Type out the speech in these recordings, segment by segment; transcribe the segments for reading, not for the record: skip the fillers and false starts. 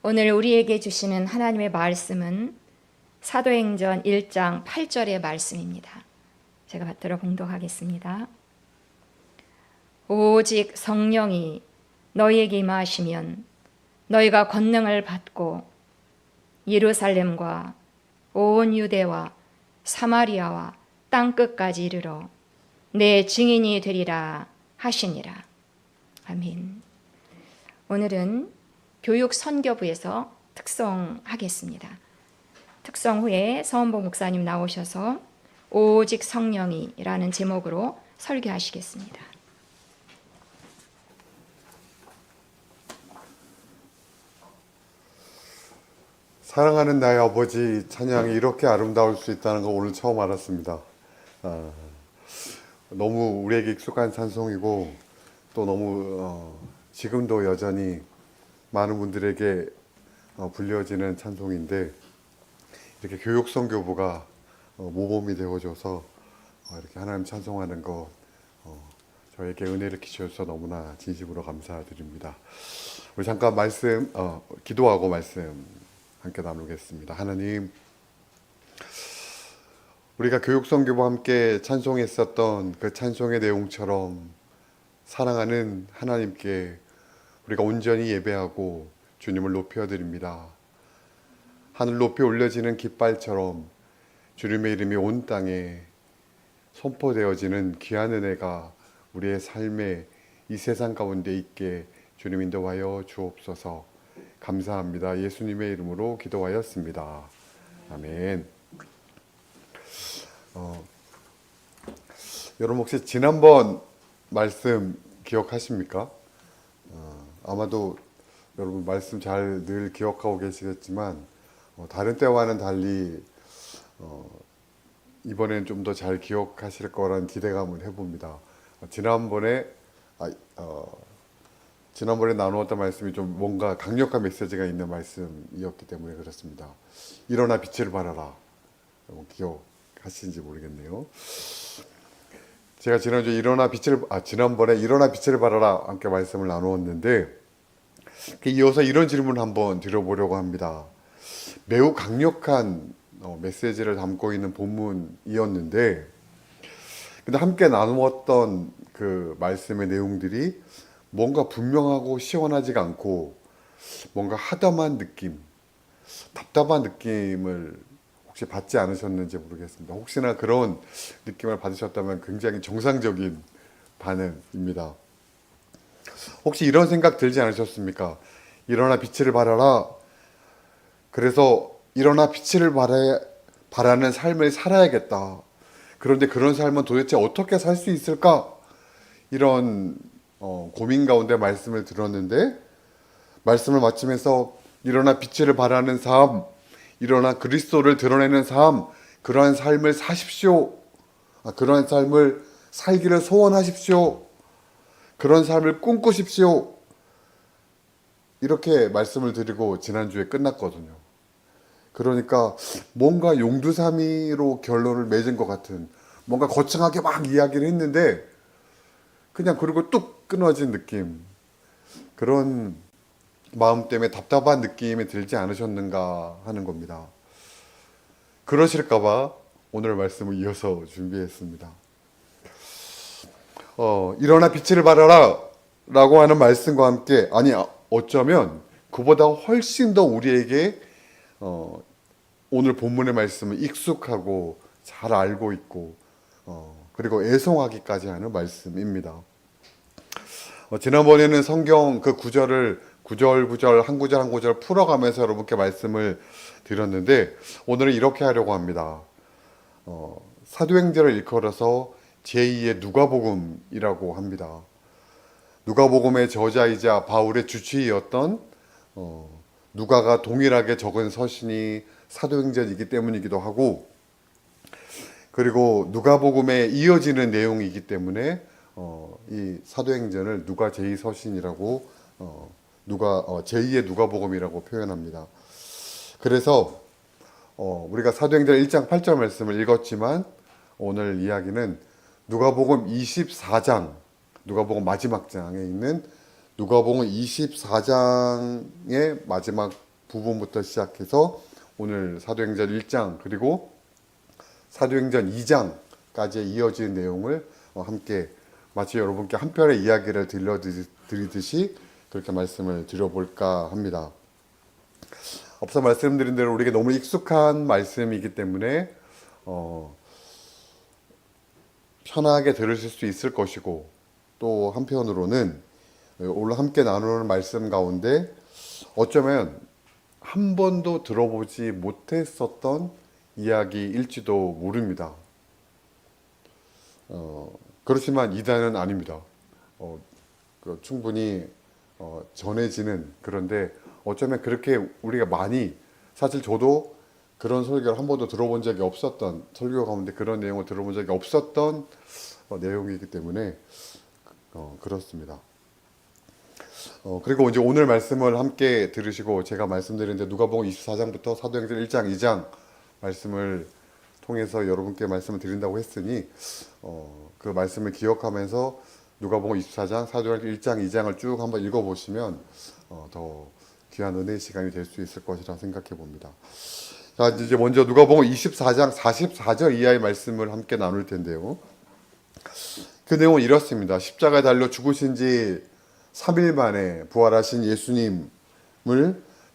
오늘 우리에게 주시는 하나님의 말씀은 사도행전 1장 8절의 말씀입니다. 제가 받들어 봉독하겠습니다. 오직 성령이 너희에게 임하시면 너희가 권능을 받고 예루살렘과 온 유대와 사마리아와 땅끝까지 이르러 내 증인이 되리라 하시니라. 아멘. 오늘은 교육 선교부에서 특송하겠습니다. 특송 후에 서원복 목사님 나오셔서 오직 성령이라는 제목으로 설교하시겠습니다. 사랑하는 나의 아버지 찬양이 이렇게 아름다울 수 있다는 거 오늘 처음 알았습니다. 너무 우리에게 익숙한 찬송이고 또 너무 지금도 여전히 많은 분들에게 불려지는 찬송인데 이렇게 교육선교부가 모범이 되어줘서 이렇게 하나님 찬송하는 것 저에게 은혜를 끼쳐주셔서 너무나 진심으로 감사드립니다. 우리 잠깐 말씀 기도하고 말씀 함께 나누겠습니다. 하나님, 우리가 교육선교부와 함께 찬송했었던 그 찬송의 내용처럼 사랑하는 하나님께 우리가 온전히 예배하고 주님을 높여드립니다. 하늘 높이 올려지는 깃발처럼 주님의 이름이 온 땅에 선포되어지는 귀한 은혜가 우리의 삶에 이 세상 가운데 있게 주님 인도하여 주옵소서. 감사합니다. 예수님의 이름으로 기도하였습니다. 아멘. 여러분 혹시 지난번 말씀 기억하십니까? 아마도 여러분 말씀 잘 늘 기억하고 계시겠지만 다른 때와는 달리 이번엔 좀 더 잘 기억하실 거라는 기대감을 해봅니다. 지난번에 나누었던 말씀이 좀 뭔가 강력한 메시지가 있는 말씀이었기 때문에 그렇습니다. 일어나 빛을 발하라. 기억하시는지 모르겠네요. 제가 지난번에 일어나 빛을 발하라 함께 말씀을 나누었는데 이어서 이런 질문을 한번 드려보려고 합니다. 매우 강력한 메시지를 담고 있는 본문이었는데 근데 함께 나누었던 그 말씀의 내용들이 뭔가 분명하고 시원하지가 않고 뭔가 하담한 느낌, 답답한 느낌을 혹시 받지 않으셨는지 모르겠습니다. 혹시나 그런 느낌을 받으셨다면 굉장히 정상적인 반응입니다. 혹시 이런 생각 들지 않으셨습니까? 일어나 빛을 발하라. 그래서 일어나 빛을 발하는 삶을 살아야겠다. 그런데 그런 삶은 도대체 어떻게 살 수 있을까? 이런 고민 가운데 말씀을 들었는데 말씀을 마치면서 일어나 빛을 발하는 삶, 일어나 그리스도를 드러내는 삶, 그러한 삶을 사십시오. 그러한 삶을 살기를 소원하십시오. 그런 삶을 꿈꾸십시오. 이렇게 말씀을 드리고 지난주에 끝났거든요. 그러니까 뭔가 용두사미로 결론을 맺은 것 같은 뭔가 거창하게 막 이야기를 했는데 그냥 그리고 뚝 끊어진 느낌, 그런 마음 때문에 답답한 느낌이 들지 않으셨는가 하는 겁니다. 그러실까봐 오늘 말씀을 이어서 준비했습니다. 일어나 빛을 발하라 라고 하는 말씀과 함께 어쩌면 그보다 훨씬 더 우리에게 오늘 본문의 말씀을 익숙하고 잘 알고 있고 그리고 애송하기까지 하는 말씀입니다. 지난번에는 성경 그 구절을 구절 한 구절 한 구절 풀어가면서 여러분께 말씀을 드렸는데 오늘은 이렇게 하려고 합니다. 사도행전을 일컬어서 제2의 누가복음이라고 합니다. 누가복음의 저자이자 바울의 주치의였던 누가가 동일하게 적은 서신이 사도행전이기 때문이기도 하고 그리고 누가복음에 이어지는 내용이기 때문에 이 사도행전을 누가 제2서신이라고 제2의 누가복음이라고 표현합니다. 그래서 우리가 사도행전 1장 8절 말씀을 읽었지만 오늘 이야기는 누가복음 24장, 누가복음 마지막 장에 있는 누가복음 24장의 마지막 부분부터 시작해서 오늘 사도행전 1장 그리고 사도행전 2장까지 이어지는 내용을 함께 마치 여러분께 한 편의 이야기를 들려드리듯이 그렇게 말씀을 드려볼까 합니다. 앞서 말씀드린 대로 우리에게 너무 익숙한 말씀이기 때문에 편하게 들으실 수 있을 것이고, 또 한편으로는 오늘 함께 나누는 말씀 가운데 어쩌면 한 번도 들어보지 못했었던 이야기일지도 모릅니다. 그렇지만 이단은 아닙니다. 충분히 전해지는, 그런데 어쩌면 그렇게 우리가 많이, 사실 저도 그런 설교를 한 번도 들어본 적이 없었던, 설교 가운데 그런 내용을 들어본 적이 없었던 내용이기 때문에 그렇습니다. 그리고 이제 오늘 말씀을 함께 들으시고 제가 말씀드리는데 누가복음 24장부터 사도행전 1장, 2장 말씀을 통해서 여러분께 말씀을 드린다고 했으니 그 말씀을 기억하면서 누가복음 24장, 사도행전 1장, 2장을 쭉 한번 읽어보시면 더 귀한 은혜의 시간이 될 수 있을 것이라 생각해 봅니다. 자, 이제 먼저 누가복음 24장 44절 이하의 말씀을 함께 나눌 텐데요. 그 내용은 이렇습니다. 십자가에 달려 죽으신 지 3일 만에 부활하신 예수님을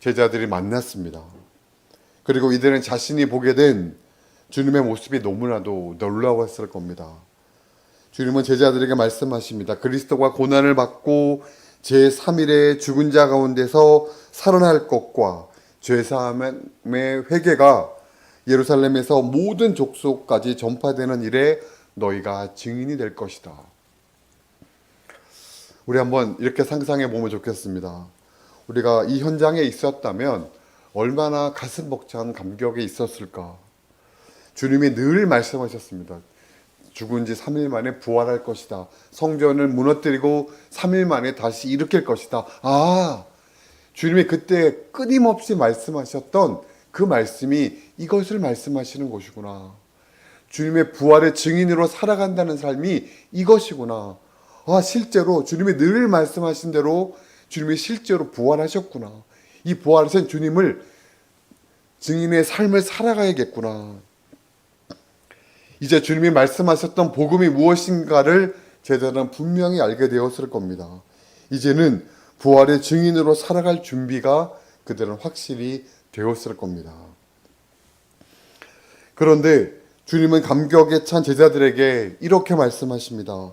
제자들이 만났습니다. 그리고 이들은 자신이 보게 된 주님의 모습이 너무나도 놀라웠을 겁니다. 주님은 제자들에게 말씀하십니다. 그리스도가 고난을 받고 제3일에 죽은 자 가운데서 살아날 것과 죄사함의 회개가 예루살렘에서 모든 족속까지 전파되는 일에 너희가 증인이 될 것이다. 우리 한번 이렇게 상상해 보면 좋겠습니다. 우리가 이 현장에 있었다면 얼마나 가슴 벅찬 감격이 있었을까. 주님이 늘 말씀하셨습니다. 죽은 지 3일 만에 부활할 것이다. 성전을 무너뜨리고 3일 만에 다시 일으킬 것이다. 주님이 그때 끊임없이 말씀하셨던 그 말씀이 이것을 말씀하시는 것이구나. 주님의 부활의 증인으로 살아간다는 삶이 이것이구나. 실제로 주님이 늘 말씀하신 대로 주님이 실제로 부활하셨구나. 이 부활하신 주님을 증인의 삶을 살아가야겠구나. 이제 주님이 말씀하셨던 복음이 무엇인가를 제자들은 분명히 알게 되었을 겁니다. 이제는 부활의 증인으로 살아갈 준비가 그들은 확실히 되었을 겁니다. 그런데 주님은 감격에 찬 제자들에게 이렇게 말씀하십니다.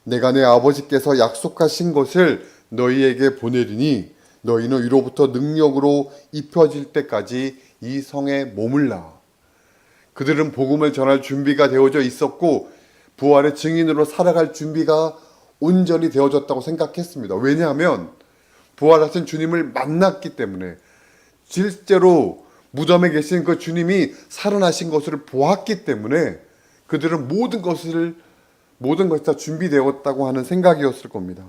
내가 내 아버지께서 약속하신 것을 너희에게 보내리니 너희는 위로부터 능력으로 입혀질 때까지 이 성에 머물라. 그들은 복음을 전할 준비가 되어져 있었고 부활의 증인으로 살아갈 준비가 온전히 되어졌다고 생각했습니다. 왜냐하면 부활하신 주님을 만났기 때문에, 실제로 무덤에 계신 그 주님이 살아나신 것을 보았기 때문에 그들은 모든 것이 다 준비되었다고 하는 생각이었을 겁니다.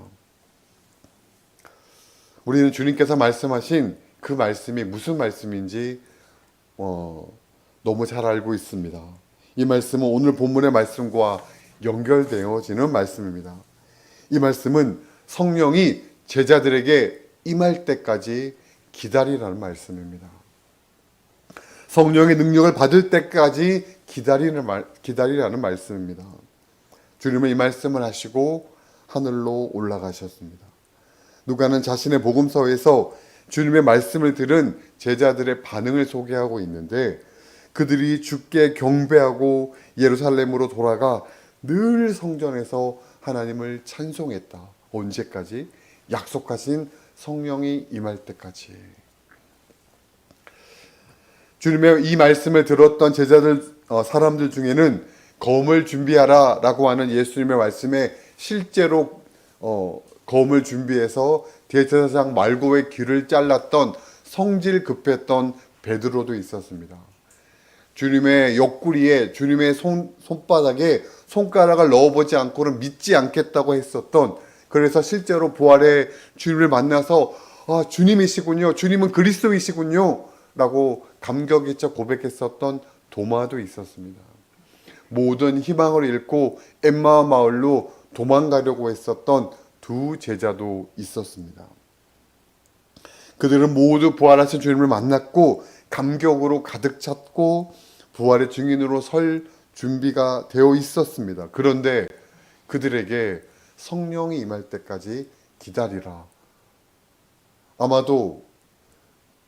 우리는 주님께서 말씀하신 그 말씀이 무슨 말씀인지 너무 잘 알고 있습니다. 이 말씀은 오늘 본문의 말씀과 연결되어지는 말씀입니다. 이 말씀은 성령이 제자들에게 임할 때까지 기다리라는 말씀입니다. 성령의 능력을 받을 때까지 기다리라는 말씀입니다. 주님은 이 말씀을 하시고 하늘로 올라가셨습니다. 누가는 자신의 복음서에서 주님의 말씀을 들은 제자들의 반응을 소개하고 있는데, 그들이 주께 경배하고 예루살렘으로 돌아가 늘 성전에서 하나님을 찬송했다. 언제까지? 약속하신 성령이 임할 때까지. 주님의 이 말씀을 들었던 사람들 중에는 검을 준비하라 라고 하는 예수님의 말씀에 실제로 검을 준비해서 대제사장 말고의 귀를 잘랐던 성질 급했던 베드로도 있었습니다. 주님의 옆구리에, 주님의 손바닥에 손가락을 넣어보지 않고는 믿지 않겠다고 했었던, 그래서 실제로 부활의 주님을 만나서 주님이시군요, 주님은 그리스도이시군요 라고 감격에 차 고백했었던 도마도 있었습니다. 모든 희망을 잃고 엠마오 마을로 도망가려고 했었던 두 제자도 있었습니다. 그들은 모두 부활하신 주님을 만났고 감격으로 가득 찼고 부활의 증인으로 설 준비가 되어 있었습니다. 그런데 그들에게 성령이 임할 때까지 기다리라. 아마도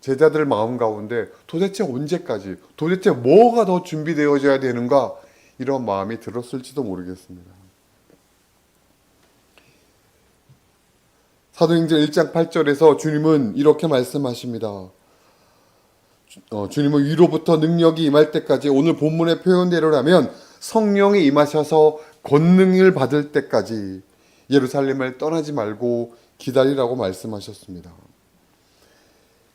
제자들 마음 가운데 도대체 언제까지, 도대체 뭐가 더 준비되어져야 되는가, 이런 마음이 들었을지도 모르겠습니다. 사도행전 1장 8절에서 주님은 이렇게 말씀하십니다. 주님은 위로부터 능력이 임할 때까지, 오늘 본문의 표현대로라면 성령이 임하셔서 권능을 받을 때까지 예루살렘을 떠나지 말고 기다리라고 말씀하셨습니다.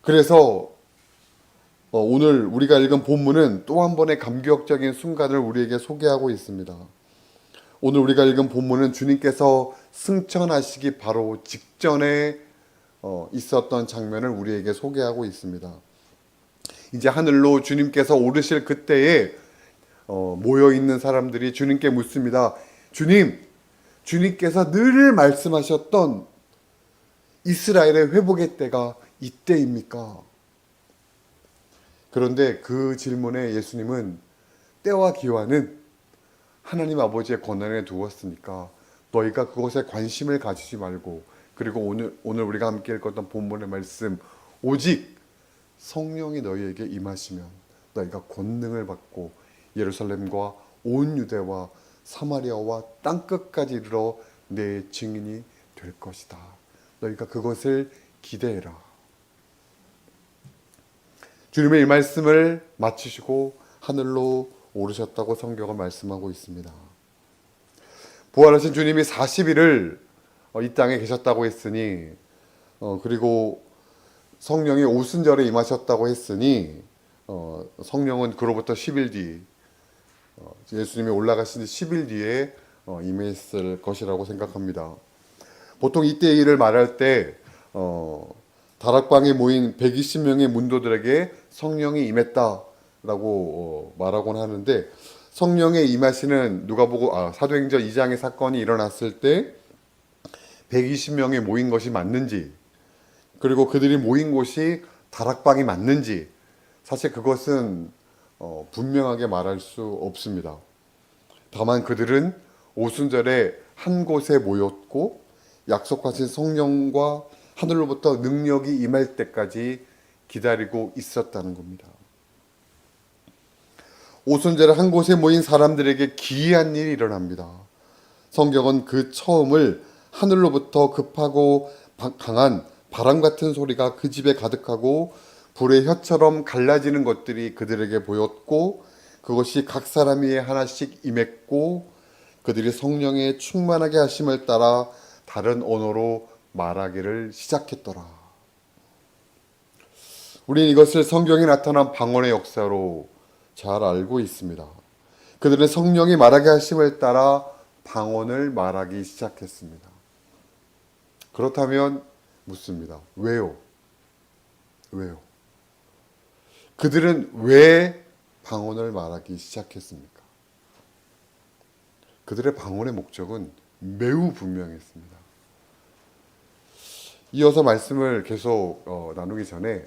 그래서 오늘 우리가 읽은 본문은 또 한 번의 감격적인 순간을 우리에게 소개하고 있습니다. 오늘 우리가 읽은 본문은 주님께서 승천하시기 바로 직전에 있었던 장면을 우리에게 소개하고 있습니다. 이제 하늘로 주님께서 오르실 그때에 모여있는 사람들이 주님께 묻습니다. 주님께서 늘 말씀하셨던 이스라엘의 회복의 때가 이때입니까? 그런데 그 질문에 예수님은 때와 기한은 하나님 아버지의 권한에 두었으니까 너희가 그것에 관심을 가지지 말고, 그리고 오늘 우리가 함께 읽었던 본문의 말씀, 오직 성령이 너희에게 임하시면 너희가 권능을 받고 예루살렘과 온 유대와 사마리아와 땅끝까지 이르러 내 증인이 될 것이다. 너희가 그것을 기대해라. 주님의 이 말씀을 마치시고 하늘로 오르셨다고 성경은 말씀하고 있습니다. 부활하신 주님이 40일을 이 땅에 계셨다고 했으니, 그리고 성령이 오순절에 임하셨다고 했으니, 성령은 그로부터 10일 뒤, 예수님이 올라가신 10일 뒤에 임했을 것이라고 생각합니다. 보통 이때의 일을 말할 때 다락방에 모인 120명의 문도들에게 성령이 임했다라고 말하곤 하는데, 성령의 임하시는 사도행전 2장의 사건이 일어났을 때 120명이 모인 것이 맞는지, 그리고 그들이 모인 곳이 다락방이 맞는지, 사실 그것은 분명하게 말할 수 없습니다. 다만 그들은 오순절에 한 곳에 모였고 약속하신 성령과 하늘로부터 능력이 임할 때까지 기다리고 있었다는 겁니다. 오순절에 한 곳에 모인 사람들에게 기이한 일이 일어납니다. 성경은 그 처음을 하늘로부터 급하고 강한 바람 같은 소리가 그 집에 가득하고 불의 혀처럼 갈라지는 것들이 그들에게 보였고, 그것이 각 사람 위에 하나씩 임했고, 그들이 성령에 충만하게 하심을 따라 다른 언어로 말하기를 시작했더라. 우리는 이것을 성경에 나타난 방언의 역사로 잘 알고 있습니다. 그들은 성령이 말하게 하심을 따라 방언을 말하기 시작했습니다. 그렇다면 묻습니다. 왜요? 그들은 왜 방언을 말하기 시작했습니까? 그들의 방언의 목적은 매우 분명했습니다. 이어서 말씀을 계속 나누기 전에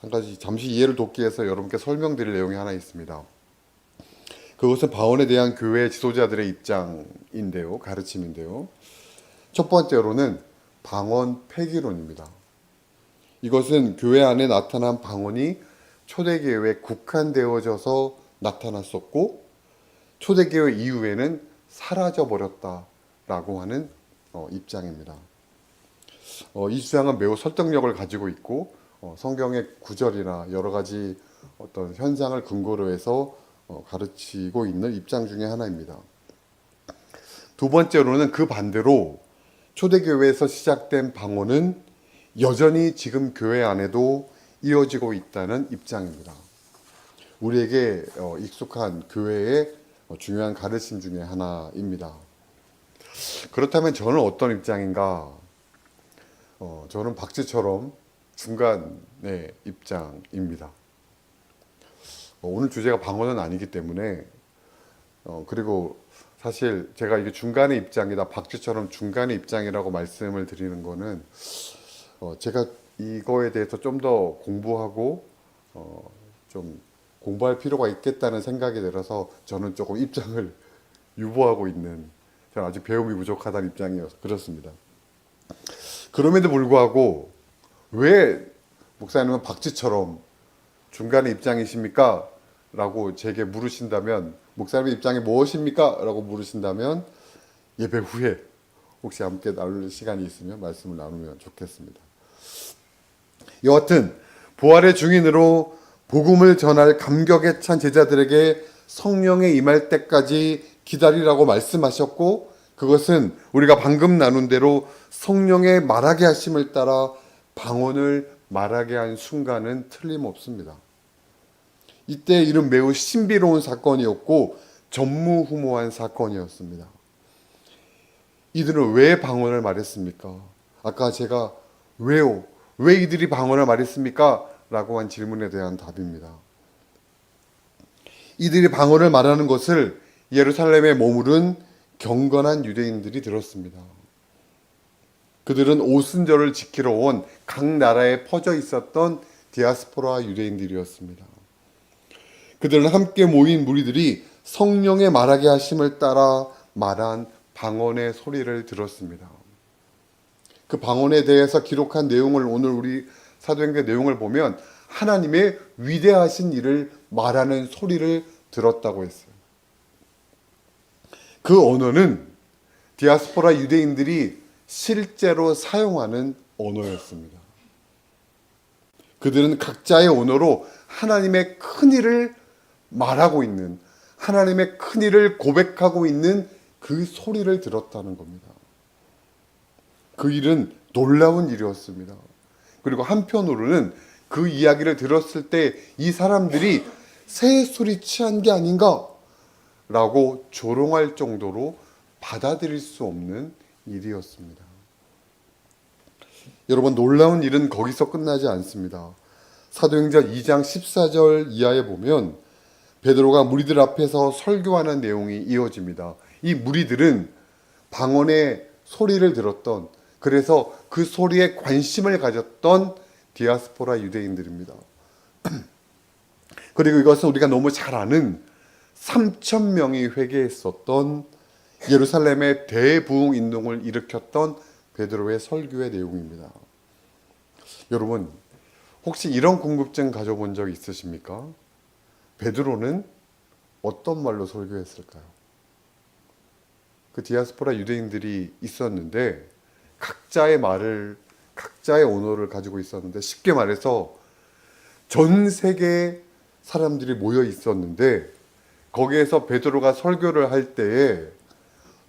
한 가지 잠시 이해를 돕기 위해서 여러분께 설명드릴 내용이 하나 있습니다. 그것은 방언에 대한 교회 지도자들의 입장인데요, 가르침인데요. 첫 번째로는 방언 폐기론입니다. 이것은 교회 안에 나타난 방언이 초대교회에 국한되어져서 나타났었고, 초대교회 이후에는 사라져버렸다라고 하는 입장입니다. 이 주장은 매우 설득력을 가지고 있고, 성경의 구절이나 여러 가지 어떤 현상을 근거로 해서 가르치고 있는 입장 중에 하나입니다. 두 번째로는 그 반대로 초대교회에서 시작된 방언은 여전히 지금 교회 안에도 이어지고 있다는 입장입니다. 우리에게 익숙한 교회의 중요한 가르침 중에 하나입니다. 그렇다면 저는 어떤 입장인가? 저는 박쥐처럼 중간의 입장입니다. 오늘 주제가 방언은 아니기 때문에, 그리고 사실 제가 이게 중간의 입장이다, 박쥐처럼 중간의 입장이라고 말씀을 드리는 거는 제가 이거에 대해서 좀 더 공부하고 좀 공부할 필요가 있겠다는 생각이 들어서 저는 조금 입장을 유보하고 있는, 저는 아직 배움이 부족하다는 입장이어서 그렇습니다. 그럼에도 불구하고 왜 목사님은 박쥐처럼 중간의 입장이십니까? 라고 제게 물으신다면, 목사님의 입장이 무엇입니까? 라고 물으신다면 예배 후에 혹시 함께 나눌 시간이 있으면 말씀을 나누면 좋겠습니다. 여하튼 부활의 증인으로 복음을 전할 감격에 찬 제자들에게 성령에 임할 때까지 기다리라고 말씀하셨고, 그것은 우리가 방금 나눈 대로 성령의 말하게 하심을 따라 방언을 말하게 한 순간은 틀림없습니다. 이때 이는 매우 신비로운 사건이었고 전무후무한 사건이었습니다. 이들은 왜 방언을 말했습니까? 아까 제가 왜요? 왜 이들이 방언을 말했습니까? 라고 한 질문에 대한 답입니다. 이들이 방언을 말하는 것을 예루살렘에 머무른 경건한 유대인들이 들었습니다. 그들은 오순절을 지키러 온 각 나라에 퍼져 있었던 디아스포라 유대인들이었습니다. 그들은 함께 모인 무리들이 성령의 말하게 하심을 따라 말한 방언의 소리를 들었습니다. 그 방언에 대해서 기록한 내용을 오늘 우리 사도행전 내용을 보면 하나님의 위대하신 일을 말하는 소리를 들었다고 했어요. 그 언어는 디아스포라 유대인들이 실제로 사용하는 언어였습니다. 그들은 각자의 언어로 하나님의 큰 일을 말하고 있는, 하나님의 큰 일을 고백하고 있는 그 소리를 들었다는 겁니다. 그 일은 놀라운 일이었습니다. 그리고 한편으로는 그 이야기를 들었을 때 이 사람들이 새술이 취한 게 아닌가 라고 조롱할 정도로 받아들일 수 없는 일이었습니다. 여러분, 놀라운 일은 거기서 끝나지 않습니다. 사도행전 2장 14절 이하에 보면 베드로가 무리들 앞에서 설교하는 내용이 이어집니다. 이 무리들은 방언의 소리를 들었던, 그래서 그 소리에 관심을 가졌던 디아스포라 유대인들입니다. 그리고 이것은 우리가 너무 잘 아는 3,000명이 회개했었던 예루살렘의 대부흥 운동을 일으켰던 베드로의 설교의 내용입니다. 여러분, 혹시 이런 궁금증 가져본 적 있으십니까? 베드로는 어떤 말로 설교했을까요? 그 디아스포라 유대인들이 있었는데 각자의 말을, 각자의 언어를 가지고 있었는데, 쉽게 말해서 전 세계 사람들이 모여 있었는데 거기에서 베드로가 설교를 할 때에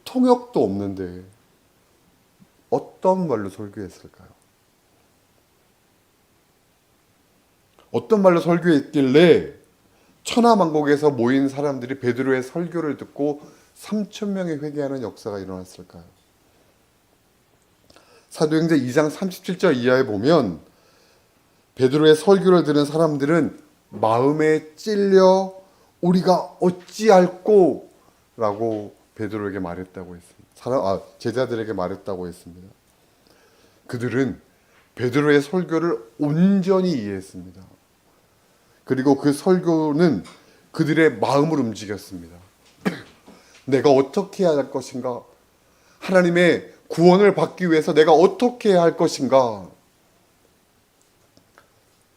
통역도 없는데 어떤 말로 설교했을까요? 어떤 말로 설교했길래 천하만국에서 모인 사람들이 베드로의 설교를 듣고 3,000명이 회개하는 역사가 일어났을까요? 사도행전 2장 37절 이하에 보면 베드로의 설교를 들은 사람들은 마음에 찔려 우리가 어찌할꼬 라고 베드로에게 말했다고 했습니다. 제자들에게 말했다고 했습니다. 그들은 베드로의 설교를 온전히 이해했습니다. 그리고 그 설교는 그들의 마음을 움직였습니다. 내가 어떻게 해야 할 것인가? 하나님의 구원을 받기 위해서 내가 어떻게 해야 할 것인가?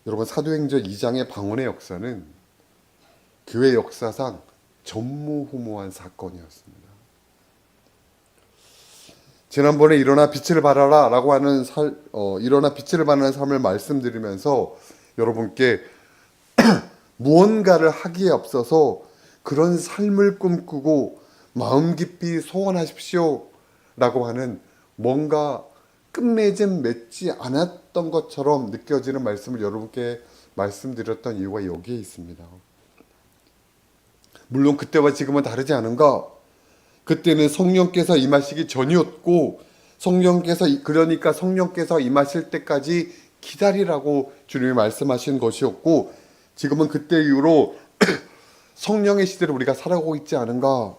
여러분, 사도행전 2장의 방언의 역사는 교회 역사상 전무후무한 사건이었습니다. 지난번에 일어나 빛을 발하라 라고 하는 일어나 빛을 발하는 삶을 말씀드리면서 여러분께 무언가를 하기에 앞서서 그런 삶을 꿈꾸고 마음 깊이 소원하십시오 라고 하는 뭔가 끝맺음 맺지 않았던 것처럼 느껴지는 말씀을 여러분께 말씀드렸던 이유가 여기에 있습니다. 물론 그때와 지금은 다르지 않은가? 그때는 성령께서 임하시기 전이었고 그러니까 성령께서 임하실 때까지 기다리라고 주님이 말씀하신 것이었고, 지금은 그때 이후로 성령의 시대를 우리가 살아가고 있지 않은가?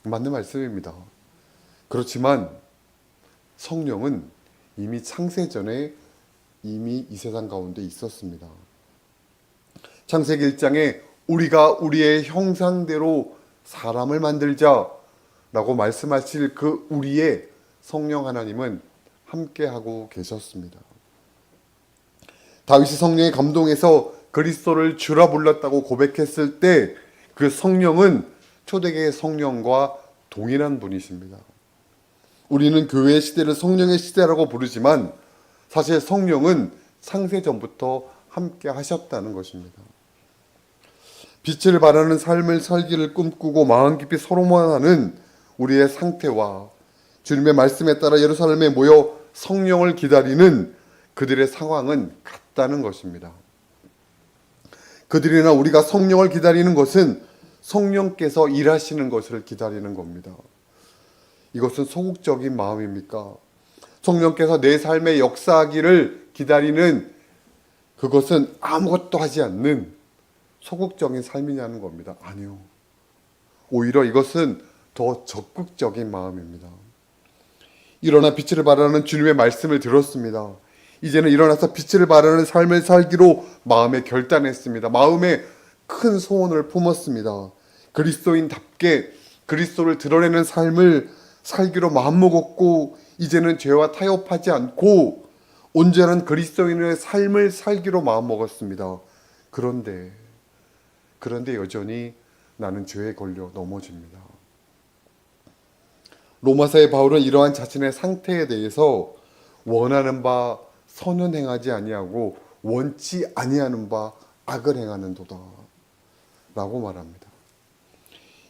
맞는 말씀입니다. 그렇지만 성령은 이미 창세 전에 이미 이 세상 가운데 있었습니다. 창세기 1장에 우리가 우리의 형상대로 사람을 만들자라고 말씀하실 그 우리의 성령 하나님은 함께하고 계셨습니다. 다윗이 성령에 감동해서 그리스도를 주라 불렀다고 고백했을 때 그 성령은 초대교회 성령과 동일한 분이십니다. 우리는 교회의 시대를 성령의 시대라고 부르지만 사실 성령은 창세전부터 함께 하셨다는 것입니다. 빛을 발하는 삶을 살기를 꿈꾸고 마음 깊이 소원하는 우리의 상태와 주님의 말씀에 따라 예루살렘에 모여 성령을 기다리는 그들의 상황은 같다는 것입니다. 그들이나 우리가 성령을 기다리는 것은 성령께서 일하시는 것을 기다리는 겁니다. 이것은 소극적인 마음입니까? 성령께서 내 삶에 역사하기를 기다리는 그것은 아무것도 하지 않는 소극적인 삶이냐는 겁니다. 아니요. 오히려 이것은 더 적극적인 마음입니다. 일어나 빛을 발하는 주님의 말씀을 들었습니다. 이제는 일어나서 빛을 발하는 삶을 살기로 마음에 결단했습니다. 마음에 큰 소원을 품었습니다. 그리스도인답게 그리스도를 드러내는 삶을 살기로 마음먹었고 이제는 죄와 타협하지 않고 온전한 그리스도인의 삶을 살기로 마음먹었습니다. 그런데 여전히 나는 죄에 걸려 넘어집니다. 로마서의 바울은 이러한 자신의 상태에 대해서 원하는 바 선은 행하지 아니하고 원치 아니하는 바 악을 행하는도다 라고 말합니다.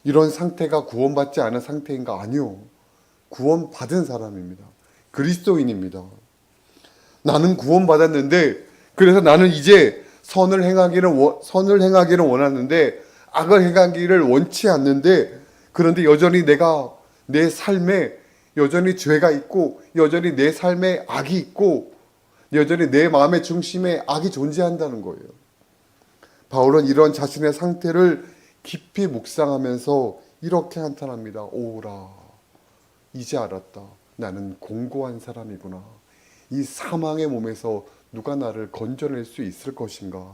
이런 상태가 구원받지 않은 상태인가? 아니요. 구원받은 사람입니다. 그리스도인입니다. 나는 구원받았는데 그래서 나는 이제 선을 행하기를 원하는데 악을 행하기를 원치 않는데 그런데 여전히 내가 내 삶에 여전히 죄가 있고 여전히 내 삶에 악이 있고 여전히 내 마음의 중심에 악이 존재한다는 거예요. 바울은 이런 자신의 상태를 깊이 묵상하면서 이렇게 한탄합니다. 오라, 이제 알았다. 나는 공고한 사람이구나. 이 사망의 몸에서 누가 나를 건져낼 수 있을 것인가.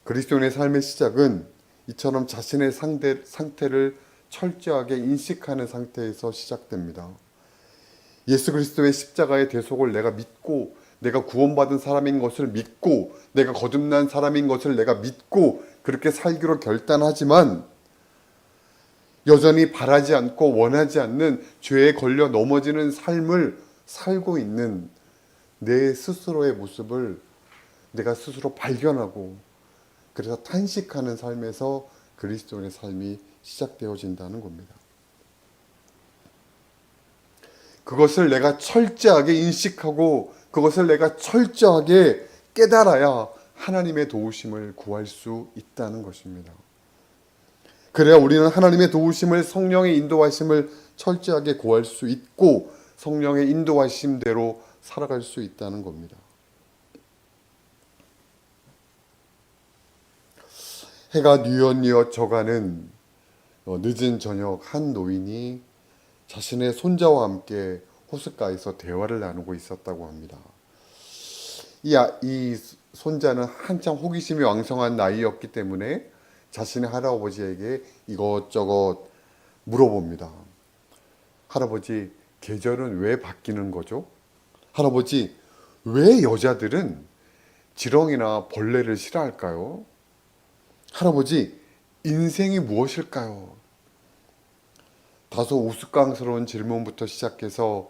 그리스도인의 삶의 시작은 이처럼 자신의 상태를 철저하게 인식하는 상태에서 시작됩니다. 예수 그리스도의 십자가의 대속을 내가 믿고 내가 구원받은 사람인 것을 믿고 내가 거듭난 사람인 것을 내가 믿고 그렇게 살기로 결단하지만 여전히 바라지 않고 원하지 않는 죄에 걸려 넘어지는 삶을 살고 있는 내 스스로의 모습을 내가 스스로 발견하고 그래서 탄식하는 삶에서 그리스도인의 삶이 시작되어진다는 겁니다. 그것을 내가 철저하게 인식하고 그것을 내가 철저하게 깨달아야 하나님의 도우심을 구할 수 있다는 것입니다. 그래야 우리는 하나님의 도우심을 성령의 인도하심을 철저하게 구할 수 있고 성령의 인도하심대로 살아갈 수 있다는 겁니다. 해가 뉘엿뉘엿 져가는 늦은 저녁 한 노인이 자신의 손자와 함께 호숫가에서 대화를 나누고 있었다고 합니다. 이 손자는 한참 호기심이 왕성한 나이였기 때문에 자신의 할아버지에게 이것저것 물어봅니다. 할아버지, 계절은 왜 바뀌는 거죠? 할아버지, 왜 여자들은 지렁이나 벌레를 싫어할까요? 할아버지, 인생이 무엇일까요? 다소 우스꽝스러운 질문부터 시작해서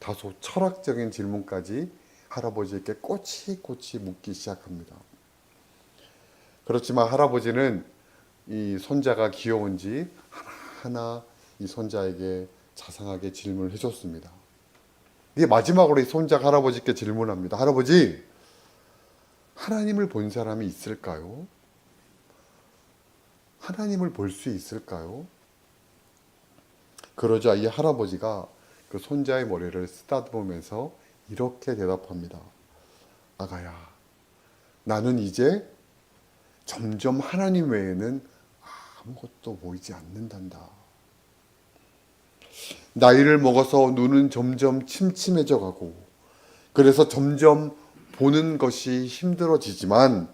다소 철학적인 질문까지 할아버지에게 꼬치꼬치 묻기 시작합니다. 그렇지만 할아버지는 이 손자가 귀여운지 하나하나 이 손자에게 자상하게 질문을 해줬습니다. 이게 마지막으로 이 손자가 할아버지께 질문합니다. 할아버지, 하나님을 본 사람이 있을까요? 하나님을 볼 수 있을까요? 그러자 이 할아버지가 그 손자의 머리를 쓰다듬으면서 이렇게 대답합니다. 아가야, 나는 이제 점점 하나님 외에는 아무것도 보이지 않는단다. 나이를 먹어서 눈은 점점 침침해져 가고 그래서 점점 보는 것이 힘들어지지만,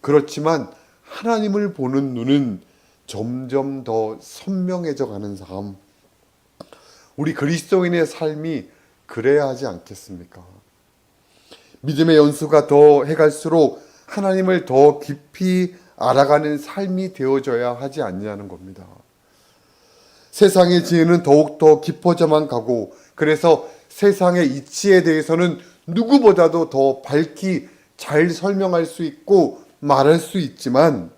그렇지만 하나님을 보는 눈은 점점 더 선명해져 가는 삶, 우리 그리스도인의 삶이 그래야 하지 않겠습니까? 믿음의 연수가 더 해갈수록 하나님을 더 깊이 알아가는 삶이 되어져야 하지 않냐는 겁니다. 세상의 지혜는 더욱더 깊어져만 가고, 그래서 세상의 이치에 대해서는 누구보다도 더 밝히 잘 설명할 수 있고 말할 수 있지만,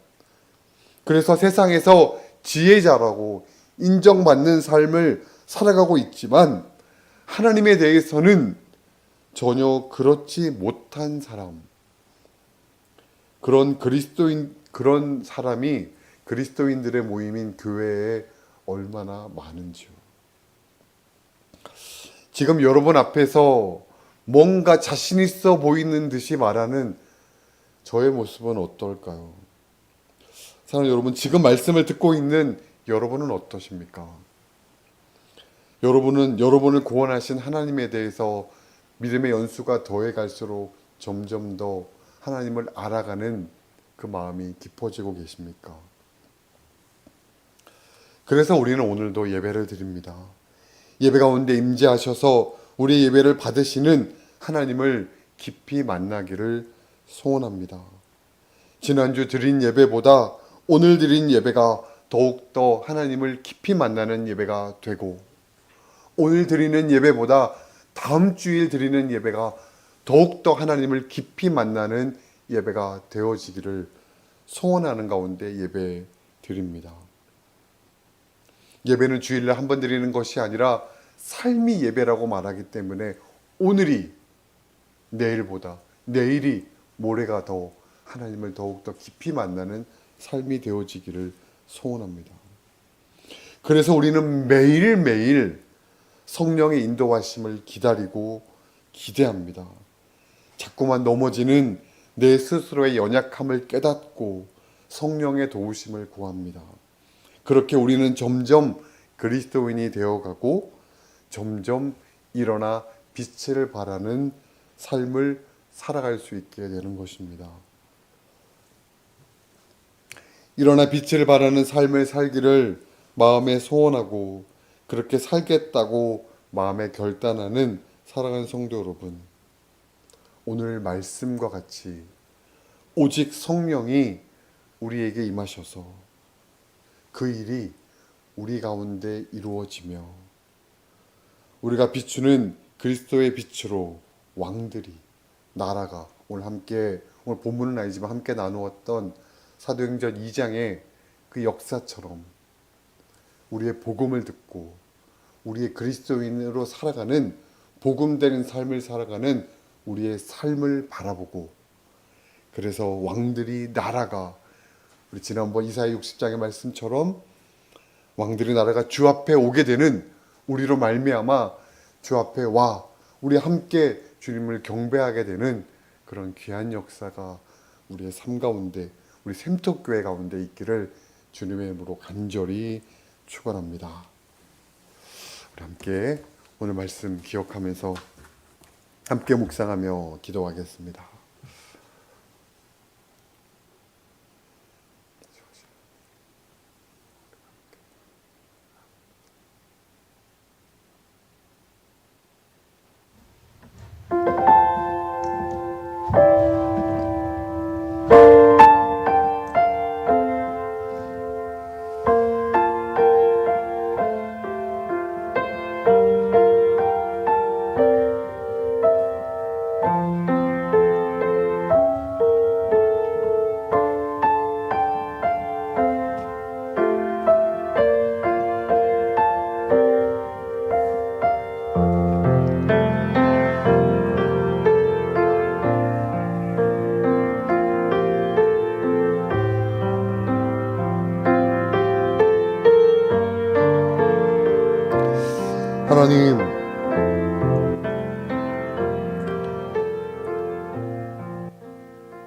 그래서 세상에서 지혜자라고 인정받는 삶을 살아가고 있지만, 하나님에 대해서는 전혀 그렇지 못한 사람, 그런 사람이 그리스도인들의 모임인 교회에 얼마나 많은지요. 지금 여러분 앞에서 뭔가 자신 있어 보이는 듯이 말하는 저의 모습은 어떨까요? 사랑하는 여러분, 지금 말씀을 듣고 있는 여러분은 어떠십니까? 여러분을 구원하신 하나님에 대해서 믿음의 연수가 더해 갈수록 점점 더 하나님을 알아가는 그 마음이 깊어지고 계십니까? 그래서 우리는 오늘도 예배를 드립니다. 예배 가운데 임재하셔서 우리 예배를 받으시는 하나님을 깊이 만나기를 소원합니다. 지난주 드린 예배보다 오늘 드린 예배가 더욱더 하나님을 깊이 만나는 예배가 되고, 오늘 드리는 예배보다 다음 주일 드리는 예배가 더욱더 하나님을 깊이 만나는 예배가 되어지기를 소원하는 가운데 예배 드립니다. 예배는 주일날 한 번 드리는 것이 아니라 삶이 예배라고 말하기 때문에 오늘이 내일보다, 내일이 모레가 더 하나님을 더욱더 깊이 만나는 삶이 되어지기를 소원합니다. 그래서 우리는 매일매일 성령의 인도하심을 기다리고 기대합니다. 자꾸만 넘어지는 내 스스로의 연약함을 깨닫고 성령의 도우심을 구합니다. 그렇게 우리는 점점 그리스도인이 되어가고 점점 일어나 빛을 발하는 삶을 살아갈 수 있게 되는 것입니다. 일어나 빛을 발하는 삶을 살기를 마음에 소원하고 그렇게 살겠다고 마음에 결단하는 사랑하는 성도 여러분, 오늘 말씀과 같이 오직 성령이 우리에게 임하셔서 그 일이 우리 가운데 이루어지며 우리가 비추는 그리스도의 빛으로 왕들이, 나라가, 오늘 본문은 아니지만 함께 나누었던 사도행전 2장의 그 역사처럼 우리의 복음을 듣고 우리의 그리스도인으로 살아가는, 복음되는 삶을 살아가는 우리의 삶을 바라보고, 그래서 왕들이, 나라가, 우리 지난번 이사야 60장의 말씀처럼 왕들의 나라가 주 앞에 오게 되는 우리로 말미암아 주 앞에 와 우리 함께 주님을 경배하게 되는 그런 귀한 역사가 우리의 삶 가운데, 우리 샘톡교회 가운데 있기를 주님의 이름으로 간절히 축원합니다. 우리 함께 오늘 말씀 기억하면서 함께 묵상하며 기도하겠습니다. 하나님,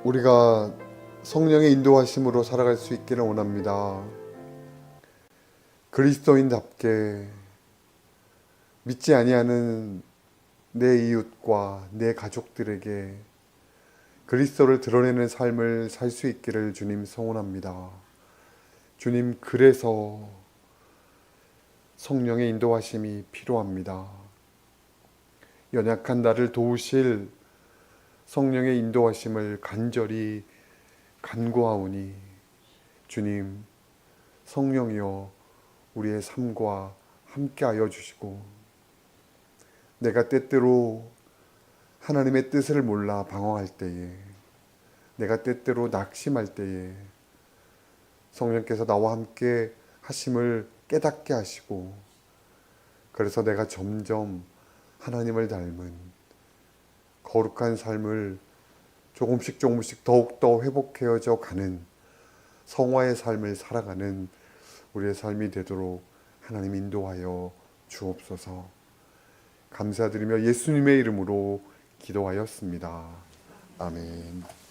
우리가 성령의 인도하심으로 살아갈 수 있기를 원합니다. 그리스도인답게 믿지 아니하는 내 이웃과 내 가족들에게 그리스도를 드러내는 삶을 살 수 있기를 주님 소원합니다. 주님, 그래서 성령의 인도하심이 필요합니다. 연약한 나를 도우실 성령의 인도하심을 간절히 간구하오니 주님, 성령이여 우리의 삶과 함께하여 주시고, 내가 때때로 하나님의 뜻을 몰라 방황할 때에, 내가 때때로 낙심할 때에 성령께서 나와 함께 하심을 깨닫게 하시고, 그래서 내가 점점 하나님을 닮은 거룩한 삶을 조금씩 더욱더 회복해져 가는 성화의 삶을 살아가는 우리의 삶이 되도록 하나님 인도하여 주옵소서. 감사드리며 예수님의 이름으로 기도하였습니다. 아멘.